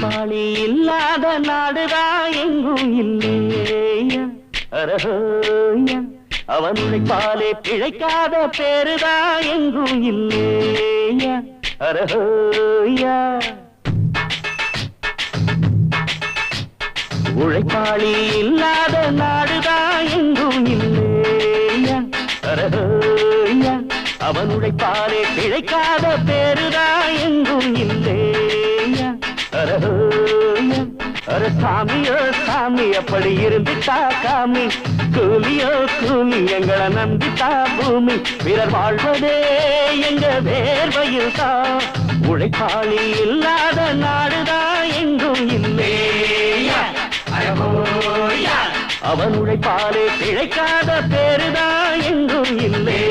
உழைப்பாளி இல்லாத நாடுதான் எங்கும் இல்லையா அரஹோயா அவன் உழைப்பாலே பிழைக்காத பேருதான் எங்கும் இல்லையா அரஹோயா உழைப்பாளி இல்லாத நாடுதான் எங்கும் இல்லையா அரஹோயா அவன் உழைப்பாலே பிழைக்காத பேருதான் எங்கும் இல்லையா அரஹோயா அர சாமியோ சாமி அப்படி இருந்துட்டா காமி கூலியோ கூலி எங்களை நம்பித்தா பூமி பிறர் வாழ்வதே எங்க வேர்வையில் தான் உழைப்பாளி இல்லாத நாடுதான் எங்கும் இல்லையா அவன் உழைப்பாலே பிழைக்காத பேருதான் எங்கும் இல்லை